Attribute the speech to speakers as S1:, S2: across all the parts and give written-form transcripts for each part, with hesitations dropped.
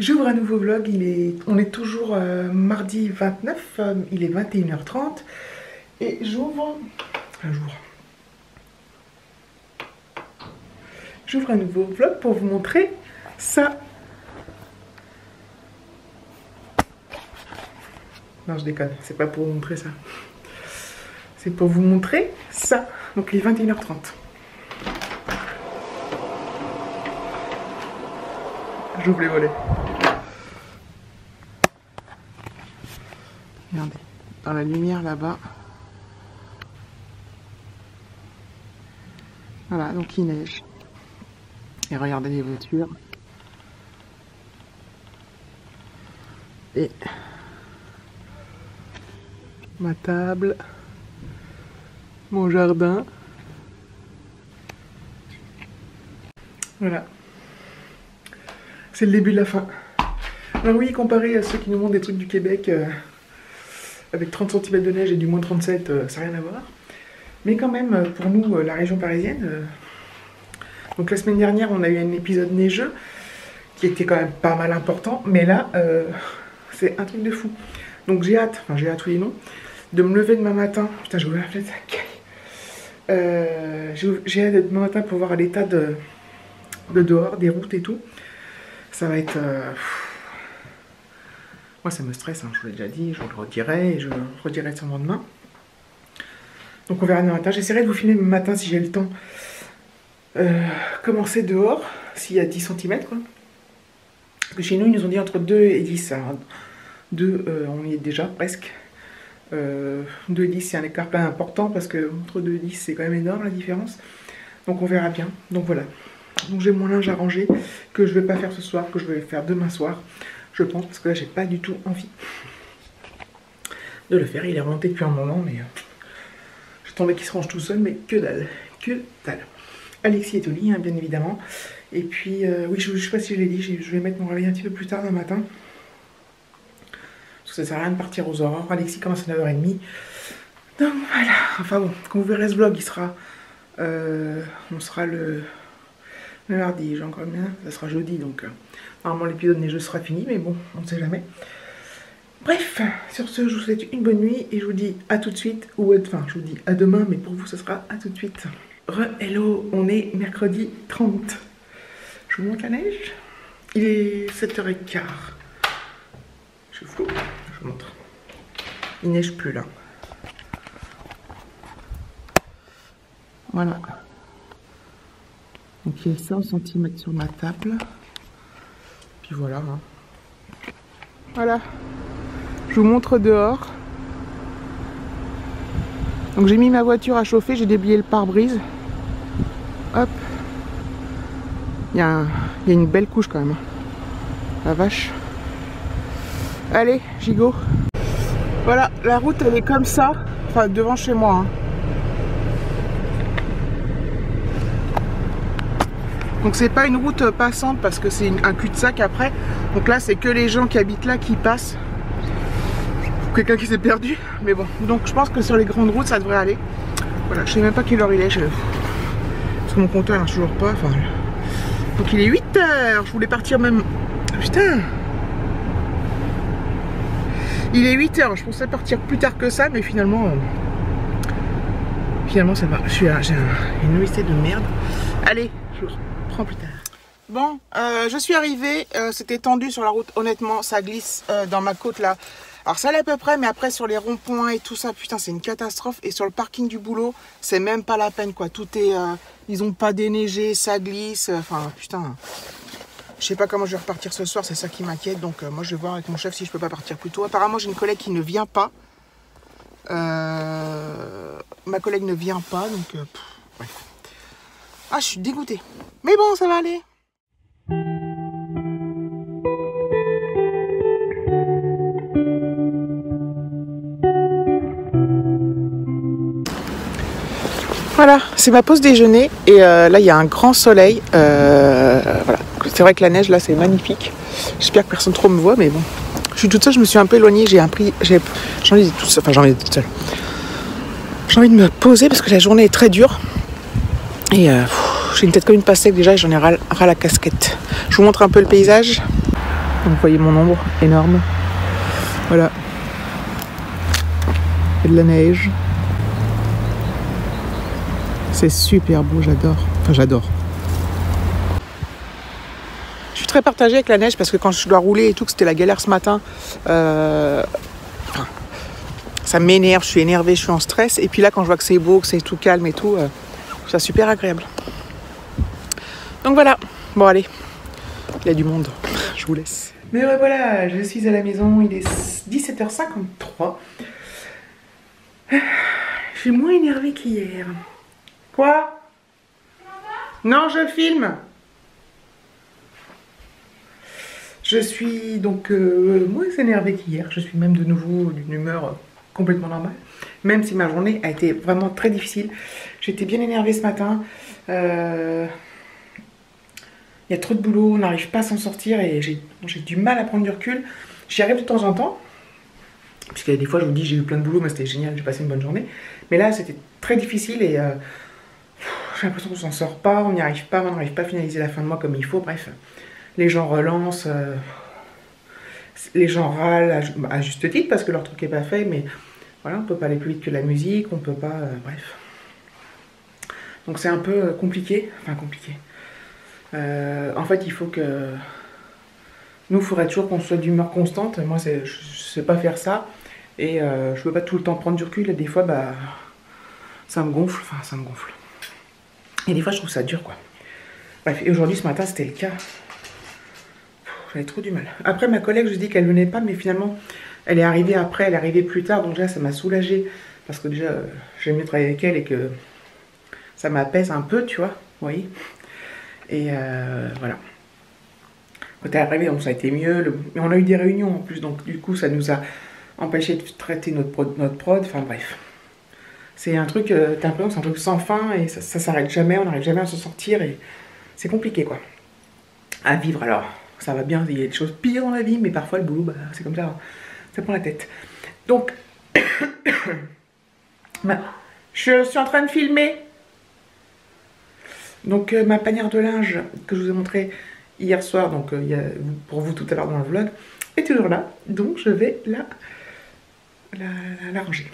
S1: J'ouvre un nouveau vlog, on est toujours mardi 29, il est 21h30 et j'ouvre un nouveau vlog pour vous montrer ça. Non, je déconne, c'est pas pour vous montrer ça. C'est pour vous montrer ça. Donc il est 21h30. J'ouvre les volets. Regardez, dans la lumière là-bas. Voilà, donc il neige. Et regardez les voitures. Et ma table. Mon jardin. Voilà. C'est le début de la fin. Alors oui, comparé à ceux qui nous montrent des trucs du Québec avec 30 cm de neige et du moins 37, ça n'a rien à voir. Mais quand même, pour nous, la région parisienne, donc la semaine dernière, on a eu un épisode neigeux qui était quand même pas mal important. Mais là, c'est un truc de fou. Donc j'ai hâte, enfin j'ai hâte oui et non, de me lever demain matin. Putain, j'ai ouvert la fenêtre, ça caille. J'ai hâte demain matin pour voir l'état de dehors, des routes et tout. Ça va être... Moi, ça me stresse, hein, je vous l'ai déjà dit, je le redirai, et je le redirai sûrement demain. Donc on verra demain matin. J'essaierai de vous filmer demain matin si j'ai le temps. Commencer dehors, s'il y a 10 cm, quoi. Parce que chez nous, ils nous ont dit entre 2 et 10. Alors, 2, on y est déjà, presque. 2 et 10, c'est un écart quand même important, parce que entre 2 et 10, c'est quand même énorme la différence. Donc on verra bien. Donc voilà. Donc j'ai mon linge à ranger, que je ne vais pas faire ce soir, que je vais faire demain soir, je pense, parce que là j'ai pas du tout envie de le faire. Il est remonté depuis un moment, mais j'attendais qu'il se range tout seul, mais que dalle, que dalle. Alexis est au lit, hein, bien évidemment. Et puis, oui, je ne sais pas si je l'ai dit, je vais mettre mon réveil un petit peu plus tard demain matin. Parce que ça sert à rien de partir aux aurores. Alexis commence à 9h30. Donc voilà, enfin bon, quand vous verrez ce vlog, il sera, on sera le mardi, j'ai encore bien, ça sera jeudi, donc normalement l'épisode neigeux sera fini, mais bon, on ne sait jamais. Bref, sur ce, je vous souhaite une bonne nuit et je vous dis à tout de suite, ou enfin, je vous dis à demain, mais pour vous, ce sera à tout de suite. Hello, on est mercredi 30. Je vous montre la neige. Il est 7h15. Je suis flou, je vous montre. Il neige plus là. Voilà. Donc il y a 100 cm sur ma table. Puis voilà. Hein. Voilà. Je vous montre dehors. Donc j'ai mis ma voiture à chauffer, j'ai déblayé le pare-brise. Hop. Il y a une belle couche quand même. La vache. Allez, gigot. Voilà, la route elle est comme ça. Enfin devant chez moi. Hein. Donc c'est pas une route passante parce que c'est un cul-de-sac après. Donc là c'est que les gens qui habitent là qui passent. Quelqu'un qui s'est perdu. Mais bon, donc je pense que sur les grandes routes ça devrait aller. Voilà, je sais même pas quelle heure il est. Parce que mon compteur marche toujours pas. Enfin... Donc il est 8h. Je voulais partir même... Putain. Il est 8h. Je pensais partir plus tard que ça. Mais finalement... Finalement ça va. J'ai une OIC de merde. Allez, je vous reprends plus tard. Bon, je suis arrivée. C'était tendu sur la route. Honnêtement, ça glisse dans ma côte là. Alors ça allait à peu près, mais après sur les ronds-points et tout ça, putain, c'est une catastrophe. Et sur le parking du boulot, c'est même pas la peine, quoi. Tout est... ils ont pas déneigé, ça glisse. Enfin, putain. Je sais pas comment je vais repartir ce soir, c'est ça qui m'inquiète. Donc moi, je vais voir avec mon chef si je peux pas partir plus tôt. Apparemment, j'ai une collègue qui ne vient pas. Ma collègue ne vient pas, donc... bref. Ah, je suis dégoûtée. Mais bon, ça va aller. Voilà, c'est ma pause déjeuner et là il y a un grand soleil. Voilà. C'est vrai que la neige là c'est magnifique. J'espère que personne trop me voit, mais bon. Je suis toute seule, je me suis un peu éloignée, j'ai envie d'être toute seule. Enfin, j'ai envie d'être toute seule. J'ai envie de me poser parce que la journée est très dure. Et j'ai une tête comme une pastèque déjà et j'en ai ras la casquette. Je vous montre un peu le paysage. Vous voyez mon ombre énorme. Voilà. Il y a de la neige. C'est super beau, j'adore. Enfin, j'adore. Je suis très partagée avec la neige parce que quand je dois rouler et tout, que c'était la galère ce matin, ça m'énerve, je suis énervée, je suis en stress. Et puis là, quand je vois que c'est beau, que c'est tout calme et tout, c'est super agréable. Donc voilà. Bon, allez. Il y a du monde. Je vous laisse. Mais ouais, voilà, je suis à la maison. Il est 17h53. Je suis moins énervée qu'hier. Quoi? Non, je filme. Je suis donc moins énervée qu'hier. Je suis même de nouveau d'une humeur complètement normale. Même si ma journée a été vraiment très difficile. J'étais bien énervée ce matin. Il y a trop de boulot, on n'arrive pas à s'en sortir et j'ai du mal à prendre du recul. J'y arrive de temps en temps. Parce que des fois je vous dis j'ai eu plein de boulot, mais c'était génial, j'ai passé une bonne journée. Mais là c'était très difficile et j'ai l'impression qu'on s'en sort pas, on n'y arrive pas, on n'arrive pas à finaliser la fin de mois comme il faut. Bref, les gens relancent, les gens râlent à juste titre parce que leur truc n'est pas fait, mais voilà, on peut pas aller plus vite que la musique, on peut pas, bref. Donc c'est un peu compliqué, enfin compliqué. En fait il faut que... Nous, il faudrait toujours qu'on soit d'humeur constante. Moi, je ne sais pas faire ça. Et je ne peux pas tout le temps prendre du recul. Et des fois, bah, ça me gonfle. Enfin, ça me gonfle. Et des fois, je trouve ça dur, quoi. Bref, et aujourd'hui, ce matin, c'était le cas. J'avais trop du mal. Après, ma collègue, je dis qu'elle venait pas. Mais finalement, elle est arrivée après. Elle est arrivée plus tard. Donc déjà, ça m'a soulagée. Parce que déjà, j'aime mieux travailler avec elle. Et que ça m'apaise un peu, tu vois. Vous voyez. Et voilà. Quand elle est arrivée, donc ça a été mieux. Mais on a eu des réunions en plus, donc du coup, ça nous a empêché de traiter notre prod. Enfin bref. C'est un truc, t'as l'impression que c'est un truc sans fin et ça s'arrête jamais, on n'arrive jamais à s'en sortir et c'est compliqué quoi. À vivre alors. Ça va bien, il y a des choses pires dans la vie, mais parfois le boulot, bah, c'est comme ça, hein. Ça prend la tête. Donc, bah, je suis en train de filmer. Donc ma panière de linge que je vous ai montré hier soir, donc pour vous tout à l'heure dans le vlog, est toujours là. Donc je vais la ranger.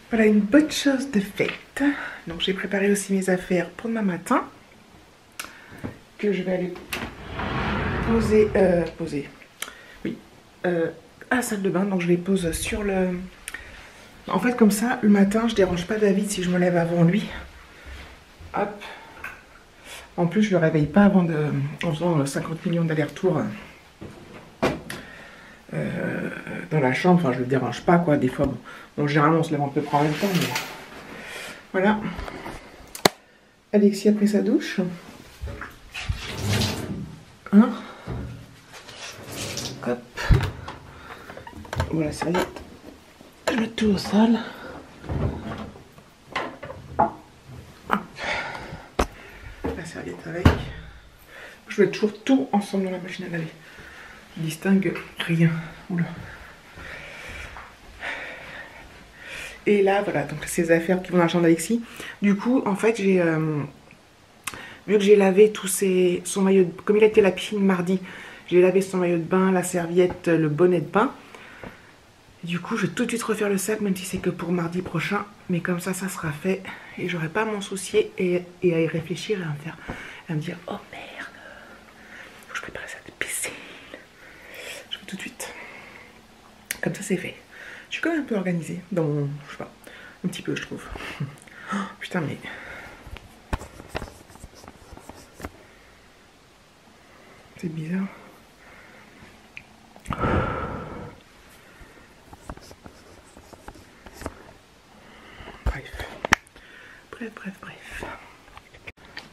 S1: Voilà une bonne chose de faite. Donc j'ai préparé aussi mes affaires pour demain matin. Que je vais aller poser. Oui. À la salle de bain. Donc je les pose sur le... En fait comme ça, le matin, je dérange pas David si je me lève avant lui. Hop. En plus, je le réveille pas avant en faisant 50 millions d'allers-retours dans la chambre. Enfin, je le dérange pas quoi. Des fois, bon, généralement, on se lève un peu près en même temps. Mais... Voilà. Alexis a pris sa douche. Hein? Hop. Voilà, ça y est. Je mets tout au sale. Hop. La serviette avec. Je mets toujours tout ensemble dans la machine à laver. Je distingue rien. Oula. Et là, voilà, donc ces affaires qui vont dans la chambre d'Alexis. Du coup, en fait, j'ai... vu que j'ai lavé son maillot de... Comme il a été à la piscine mardi, j'ai lavé son maillot de bain, la serviette, le bonnet de bain. Du coup, je vais tout de suite refaire le sac, même si c'est que pour mardi prochain. Mais comme ça sera fait. Et j'aurai pas à m'en soucier et à y réfléchir et à me dire, oh merde, faut que je prépare ça de piscine. Je fais tout de suite. Comme ça, c'est fait. Je suis quand même un peu organisée dans mon... Je sais pas, un petit peu, je trouve. Oh, putain, mais... C'est bizarre. Bref.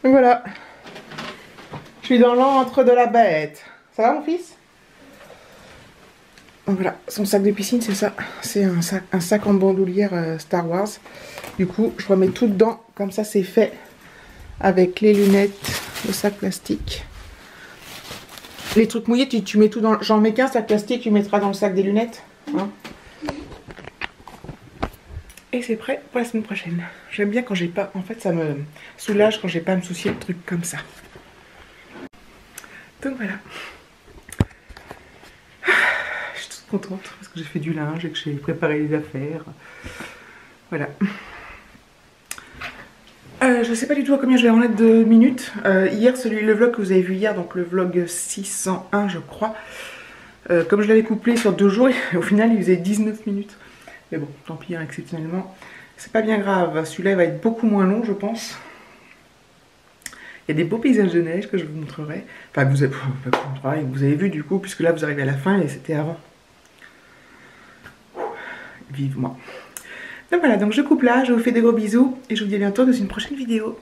S1: Donc voilà. Je suis dans l'antre de la bête. Ça va mon fils? Donc voilà, son sac de piscine c'est ça. C'est un sac en bandoulière Star Wars. Du coup je remets tout dedans, comme ça c'est fait. Avec les lunettes, le sac plastique. Les trucs mouillés, tu mets tout dans... J'en mets qu'un sac plastique, tu mettras dans le sac des lunettes. Hein. Et c'est prêt pour la semaine prochaine. J'aime bien quand j'ai pas... En fait, ça me soulage quand j'ai pas à me soucier de trucs comme ça. Donc voilà. Je suis toute contente parce que j'ai fait du linge et que j'ai préparé les affaires. Voilà. Je sais pas du tout à combien je vais en être de minutes. Hier, le vlog que vous avez vu hier, donc le vlog 601 je crois. Comme je l'avais couplé sur 2 jours, au final il faisait 19 minutes. Mais bon, tant pis, hein, exceptionnellement. C'est pas bien grave, celui-là va être beaucoup moins long je pense. Il y a des beaux paysages de neige que je vous montrerai. Enfin, vous avez vu du coup, puisque là vous arrivez à la fin et c'était avant. Vivement. Donc voilà, donc je coupe là, je vous fais des gros bisous et je vous dis à bientôt dans une prochaine vidéo.